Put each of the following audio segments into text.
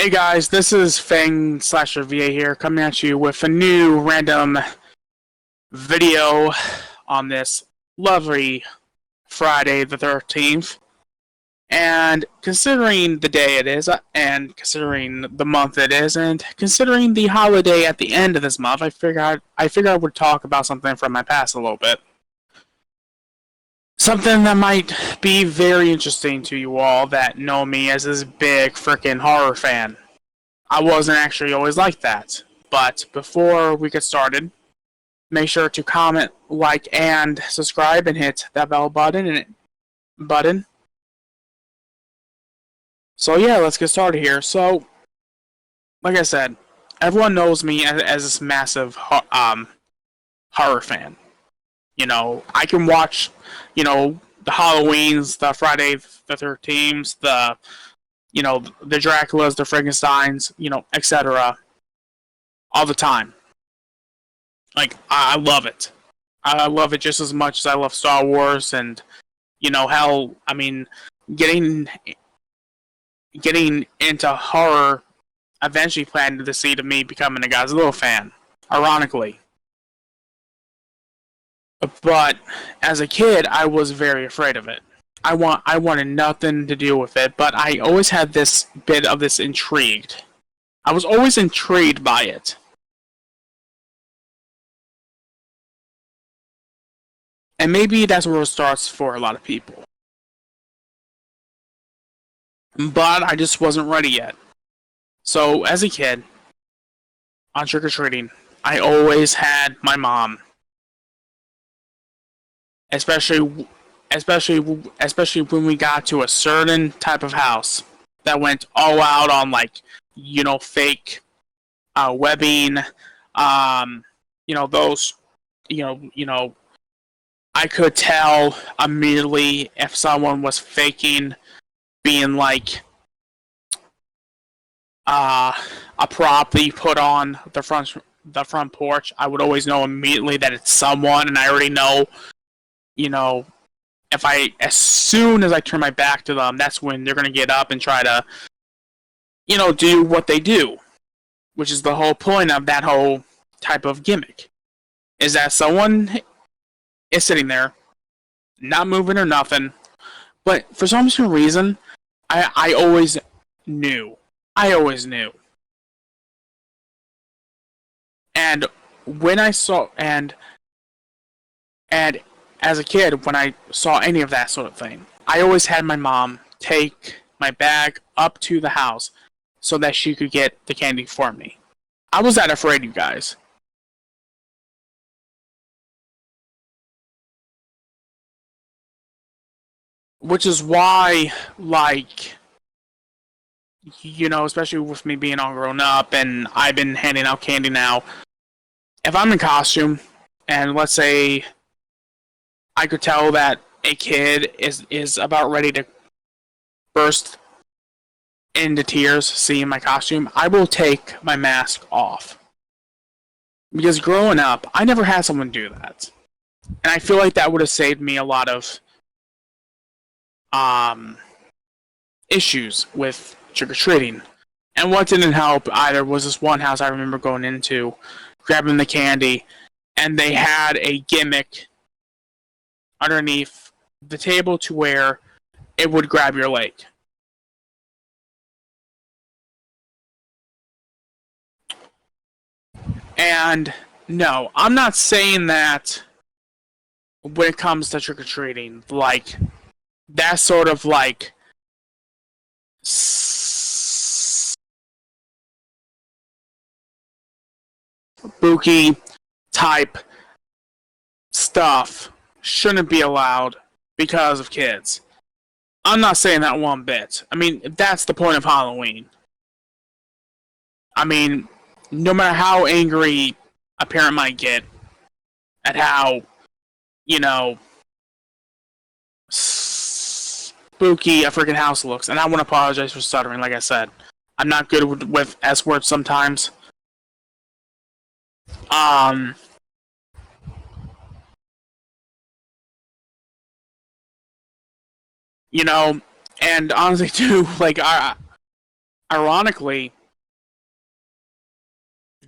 Hey guys, this is Fang Slasher VA here, coming at you with a new random video on this lovely Friday the 13th. And considering the day it is, and considering the month it is, and considering the holiday at the end of this month, I figured I would talk about something from my past a little bit. Something that might be very interesting to you all that know me as this big freaking horror fan. I wasn't actually always like that. But before we get started, make sure to comment, like, and subscribe, and hit that bell button. So yeah, let's get started here. So, like I said, everyone knows me as this massive horror fan. You know, I can watch, the Halloweens, the Friday the 13th, the Draculas, the Frankensteins, etc. all the time. Like, I love it. I love it just as much as I love Star Wars, and hell, I mean, getting into horror eventually planted the seed of me becoming a Godzilla fan. Ironically, but as a kid, I was very afraid of it. I wanted nothing to do with it, but I always had this bit of this intrigued. I was always intrigued by it. And maybe that's where it starts for a lot of people. But I just wasn't ready yet. So as a kid, on trick-or-treating, I always had my mom. Especially when we got to a certain type of house that went all out on, like, fake webbing, those, I could tell immediately if someone was faking being like a prop that you put on the front porch. I would always know immediately that it's someone, and I already know, as soon as I turn my back to them, that's when they're gonna get up and try to, do what they do, which is the whole point of that whole type of gimmick, is that someone is sitting there, not moving or nothing, but for some reason, I always knew. I always knew. And when I saw, and as a kid, when I saw any of that sort of thing, I always had my mom take my bag up to the house so that she could get the candy for me. I was that afraid, you guys. Which is why, like, especially with me being all grown up and I've been handing out candy now, if I'm in costume and let's say I could tell that a kid is about ready to burst into tears seeing my costume, I will take my mask off. Because growing up, I never had someone do that. And I feel like that would have saved me a lot of issues with trick-or-treating. And what didn't help either was this one house I remember going into, grabbing the candy, and they had a gimmick underneath the table to where it would grab your leg. And no, I'm not saying that when it comes to trick-or-treating, like, that sort of, like, spooky type stuff shouldn't be allowed because of kids. I'm not saying that one bit. I mean, that's the point of Halloween. I mean, no matter how angry a parent might get at how, spooky a freaking house looks, and I want to apologize for stuttering, like I said. I'm not good with S words sometimes. And honestly too, like, ironically,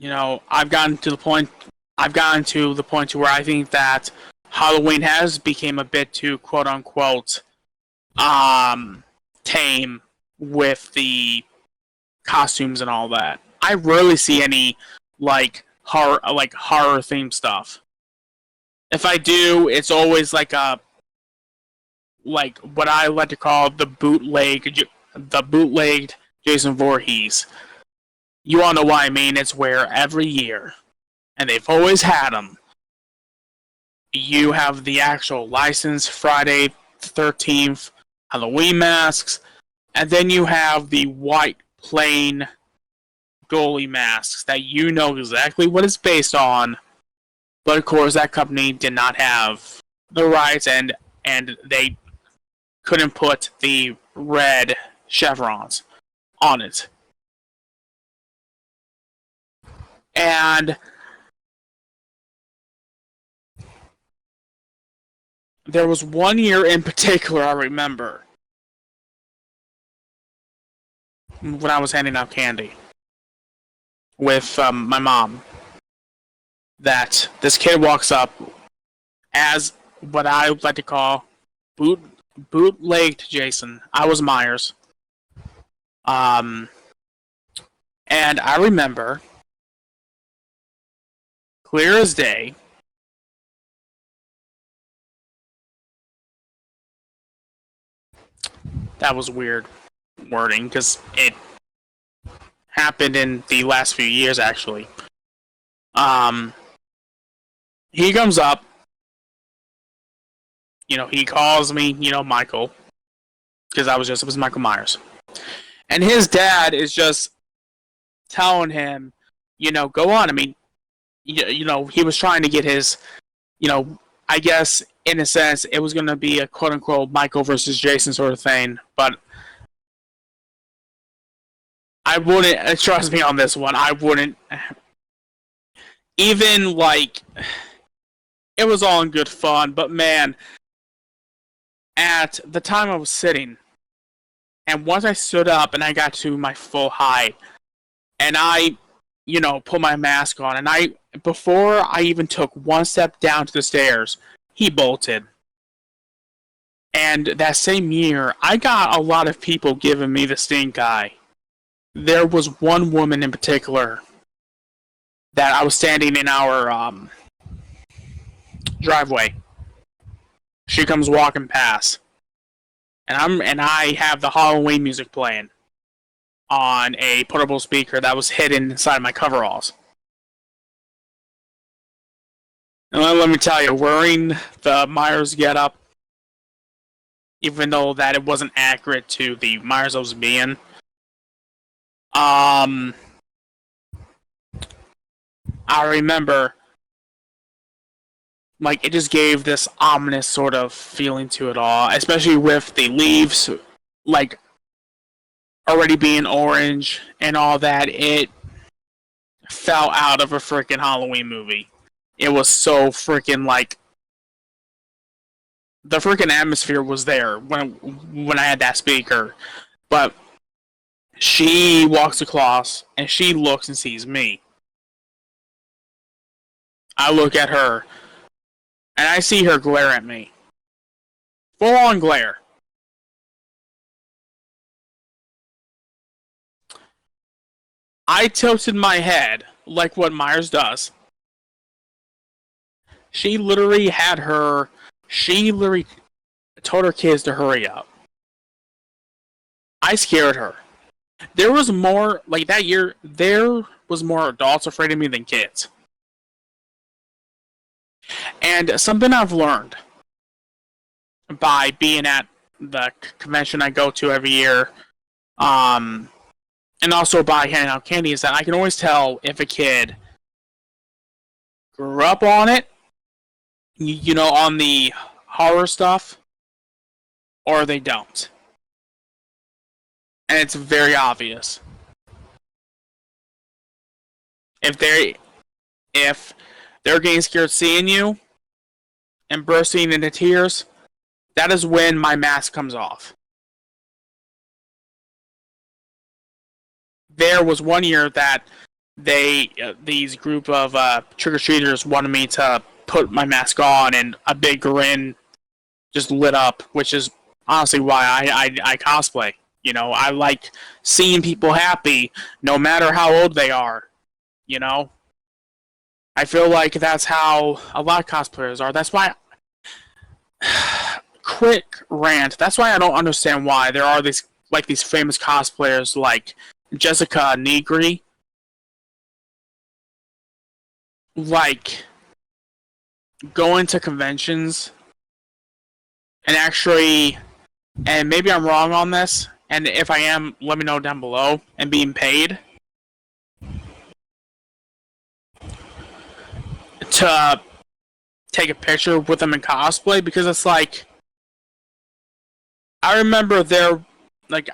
I've gotten to the point. I've gotten to the point to where I think that Halloween has become a bit too quote unquote tame with the costumes and all that. I rarely see any horror themed stuff. If I do, it's always like what I like to call the bootlegged Jason Voorhees. You all know what I mean. It's where every year, and they've always had them. You have the actual licensed Friday the 13th Halloween masks, and then you have the white plain goalie masks that you know exactly what it's based on. But of course, that company did not have the rights, and they couldn't put the red chevrons on it. And there was one year in particular I remember when I was handing out candy with my mom that this kid walks up as what I like to call bootlegged Jason. I was Myers. And I remember clear as day that was weird wording because it happened in the last few years actually. He comes up, he calls me, Michael, because it was Michael Myers. And his dad is just telling him, go on. I mean, he was trying to get his, I guess in a sense it was going to be a quote unquote Michael versus Jason sort of thing, but I wouldn't trust me on this one. I wouldn't even it was all in good fun, but man, at the time I was sitting, and once I stood up and I got to my full height, and I, put my mask on, and before I even took one step down to the stairs, he bolted. And that same year, I got a lot of people giving me the stink eye. There was one woman in particular that I was standing in our driveway. She comes walking past, and I have the Halloween music playing on a portable speaker that was hidden inside my coveralls. And let me tell you, wearing the Myers getup, even though that it wasn't accurate to the Myers I was being, I remember, it just gave this ominous sort of feeling to it all, especially with the leaves, already being orange and all that. It fell out of a freaking Halloween movie. It was so freaking the freaking atmosphere was there when I had that speaker, but she walks across and she looks and sees me. I look at her and I see her glare at me. Full on glare. I tilted my head like what Myers does. She literally told her kids to hurry up. I scared her. There was more, that year, there was more adults afraid of me than kids. And something I've learned by being at the convention I go to every year, and also by handing out candy, is that I can always tell if a kid grew up on it, on the horror stuff, or they don't. And it's very obvious. If they're getting scared seeing you and bursting into tears, that is when my mask comes off. there was one year that these group of trick or treaters wanted me to put my mask on, and a big grin just lit up, which is honestly why I cosplay. You know, I like seeing people happy, no matter how old they are. You know, I feel like that's how a lot of cosplayers are. That's why. Quick rant. That's why I don't understand why there are these famous cosplayers like Jessica Negri, like going to conventions and actually, and maybe I'm wrong on this, and if I am, let me know down below, and being paid to take a picture with them in cosplay, because it's like, I remember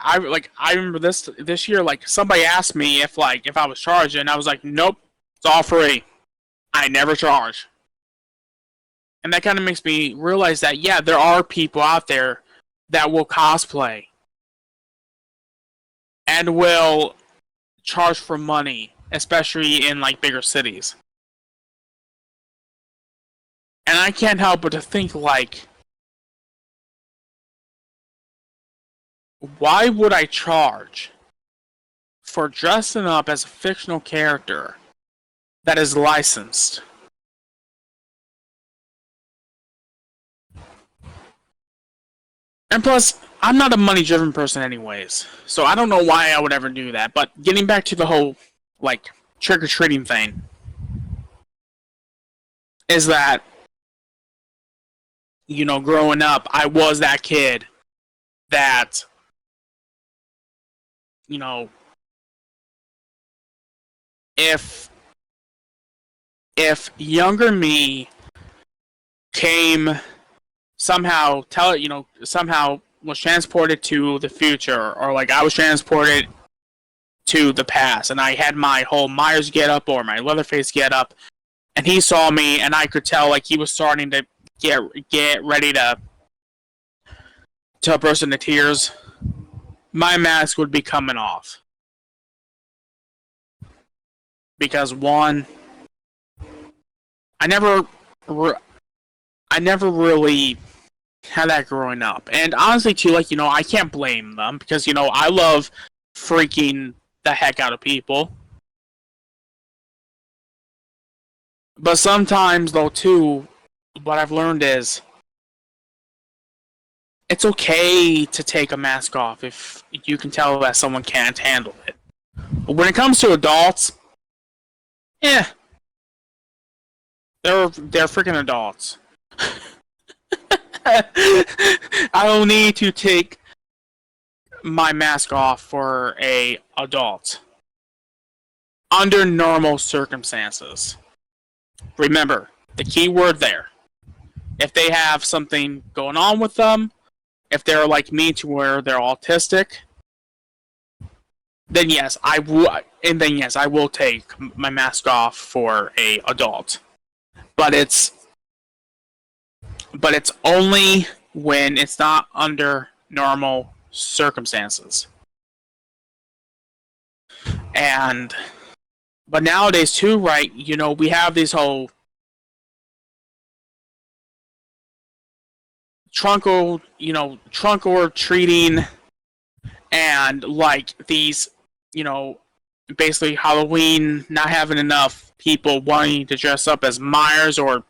I remember this year, like somebody asked me if I was charging, I was like, nope, it's all free. I never charge. And that kind of makes me realize that, yeah, there are people out there that will cosplay and will charge for money, especially in like bigger cities. And I can't help but to think, like, why would I charge for dressing up as a fictional character that is licensed? And plus, I'm not a money-driven person anyways, so I don't know why I would ever do that. But getting back to the whole, like, trick-or-treating thing, is that, you know, growing up, I was that kid that, you know, if younger me came somehow somehow was transported to the future, or like I was transported to the past, and I had my whole Myers get up or my Leatherface get up, and he saw me, and I could tell like he was starting to get ready to burst into tears, my mask would be coming off. Because one, I never really had that growing up. And honestly too, like, you know, I can't blame them, because, you know, I love freaking the heck out of people. But sometimes though too, what I've learned is it's okay to take a mask off if you can tell that someone can't handle it. But when it comes to adults, yeah, they're freaking adults. I don't need to take my mask off for a adult under normal circumstances. Remember the key word there. If they have something going on with them, if they're like me to where they're autistic, then yes, I will take my mask off for a adult. But it's only when it's not under normal circumstances. But nowadays too, right, you know, we have these whole trunk or treating, and like these, you know, basically Halloween not having enough people wanting to dress up as Myers or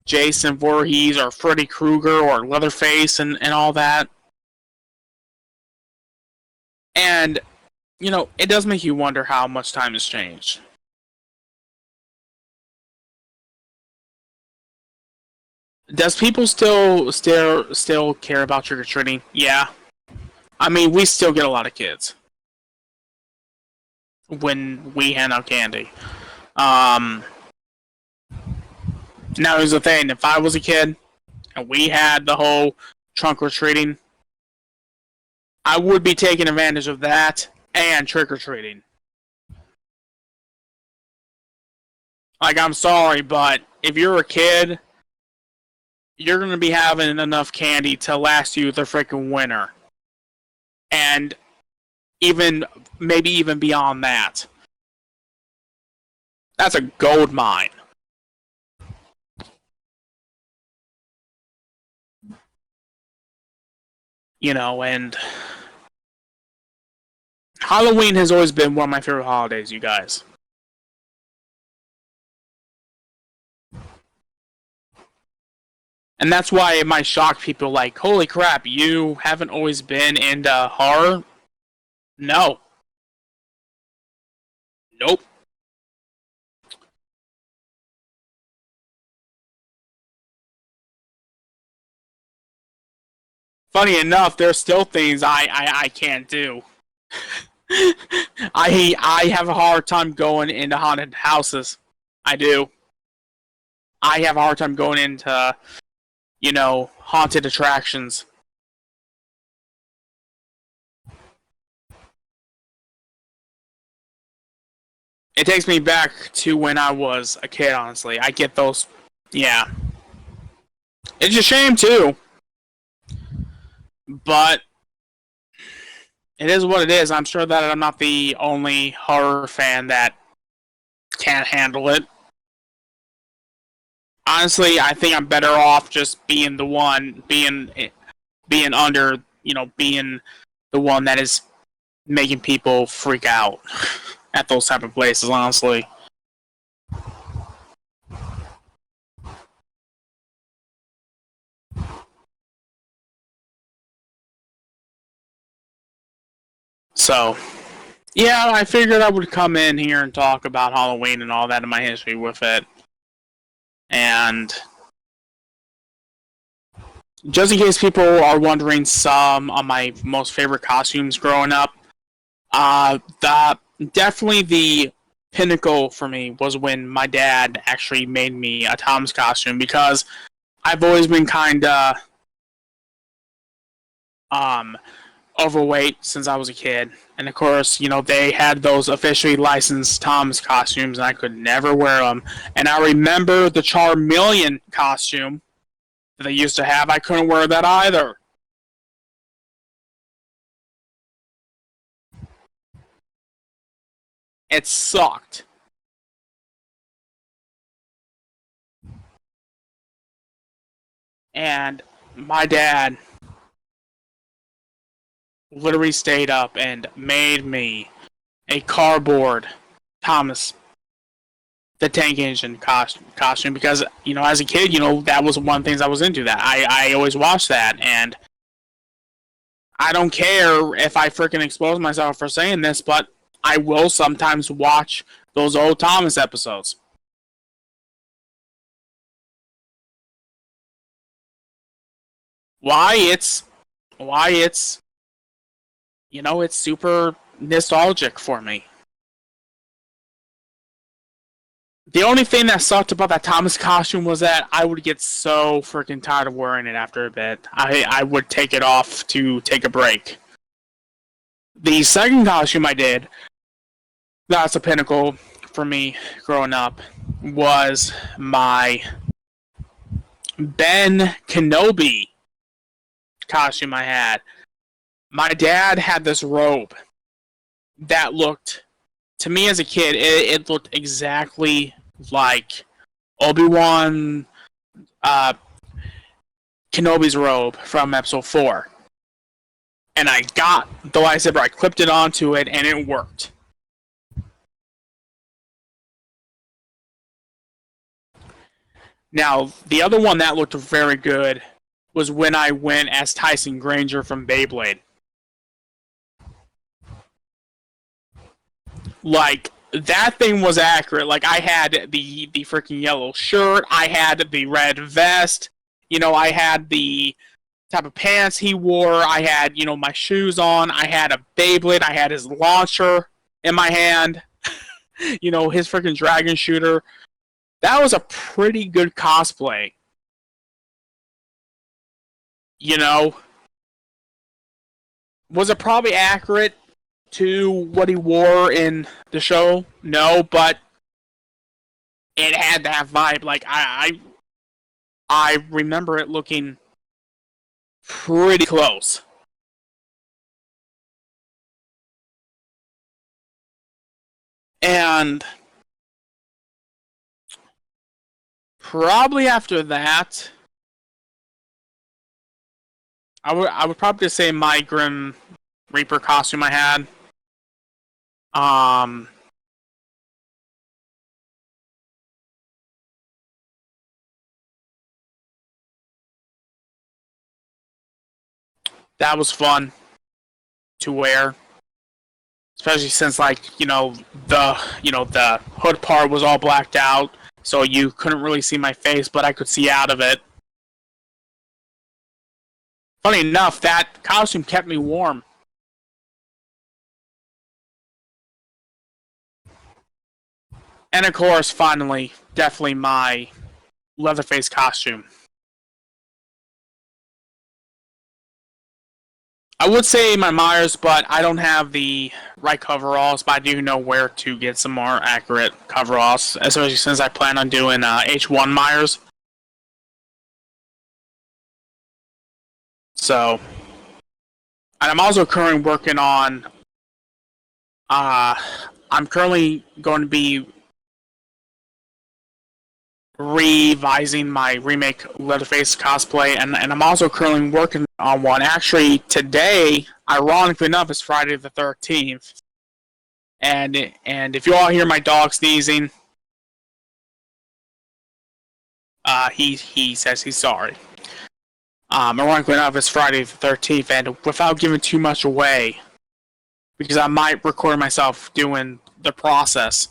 Jason Voorhees or Freddy Krueger or Leatherface and all that. And, you know, it does make you wonder how much time has changed. Does people still care about trick or treating? Yeah. I mean, we still get a lot of kids when we hand out candy. Now here's the thing: if I was a kid and we had the whole trunk or treating, I would be taking advantage of that and trick or treating. Like, I'm sorry, but if you're a kid, you're gonna be having enough candy to last you the freaking winter. And even maybe even beyond that. That's a gold mine. You know, and Halloween has always been one of my favorite holidays, you guys. And that's why it might shock people like, holy crap, you haven't always been into horror? No. Nope. Funny enough, there's still things I can't do. I have a hard time going into haunted houses. I do. I have a hard time going into, haunted attractions. It takes me back to when I was a kid, honestly. I get those. Yeah. It's a shame, too. But it is what it is. I'm sure that I'm not the only horror fan that can't handle it. Honestly, I think I'm better off just being the one, being under, being the one that is making people freak out at those type of places, honestly. So, yeah, I figured I would come in here and talk about Halloween and all that in my history with it. And just in case people are wondering, some of my most favorite costumes growing up, the definitely the pinnacle for me was when my dad actually made me a Tom's costume, because I've always been kind of um overweight since I was a kid. And of course, they had those officially licensed Tom's costumes, and I could never wear them. And I remember the Charmeleon costume that they used to have. I couldn't wear that either. It sucked. And my dad literally stayed up and made me a cardboard Thomas the Tank Engine costume, because as a kid, that was one of the things I was into. That I always watched that, and I don't care if I freaking expose myself for saying this, but I will sometimes watch those old Thomas episodes. Why it's it's super nostalgic for me. The only thing that sucked about that Thomas costume was that I would get so freaking tired of wearing it after a bit. I would take it off to take a break. The second costume I did, that's a pinnacle for me growing up, was my Ben Kenobi costume I had. My dad had this robe that looked, to me as a kid, it looked exactly like Obi-Wan Kenobi's robe from episode 4. And I got the lightsaber, I clipped it onto it, and it worked. Now, the other one that looked very good was when I went as Tyson Granger from Beyblade. Like, that thing was accurate. Like, I had the freaking yellow shirt, I had the red vest, I had the type of pants he wore, I had, my shoes on, I had a Beyblade, I had his launcher in my hand, his freaking dragon shooter. That was a pretty good cosplay. You know, was it probably accurate to what he wore in the show? No, but it had that vibe. Like I remember it looking pretty close. And probably after that, I would probably just say my Grim Reaper costume I had. That was fun to wear, especially since the hood part was all blacked out, so you couldn't really see my face, but I could see out of it. Funny enough, that costume kept me warm. And of course, finally, definitely my Leatherface costume. I would say my Myers, but I don't have the right coveralls, but I do know where to get some more accurate coveralls, especially since I plan on doing H1 Myers. So, and I'm also currently working on, I'm currently going to be revising my remake Leatherface cosplay, and I'm also currently working on one. Actually, today, ironically enough, is Friday the 13th. And if you all hear my dog sneezing, he says he's sorry. Ironically enough, it's Friday the 13th, and without giving too much away, because I might record myself doing the process,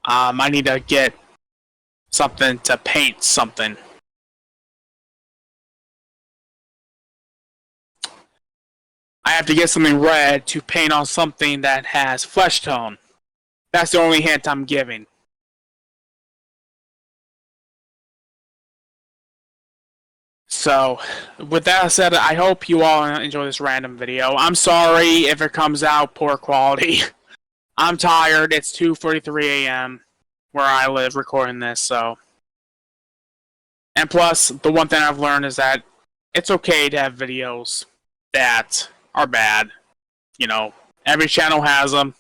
I need to get something to paint something. I have to get something red to paint on something that has flesh tone. That's the only hint I'm giving. So, with that said, I hope you all enjoy this random video. I'm sorry if it comes out poor quality. I'm tired. It's 2:43 a.m. where I live recording this, so. And plus, the one thing I've learned is that it's okay to have videos that are bad. You know, every channel has them.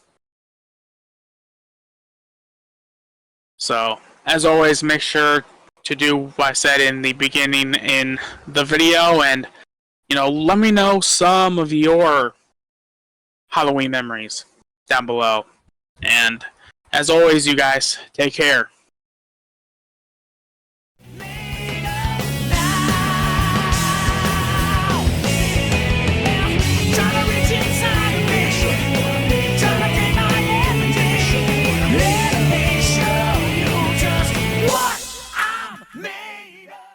So, as always, make sure to do what I said in the beginning in the video, and let me know some of your Halloween memories down below. And as always, you guys, take care.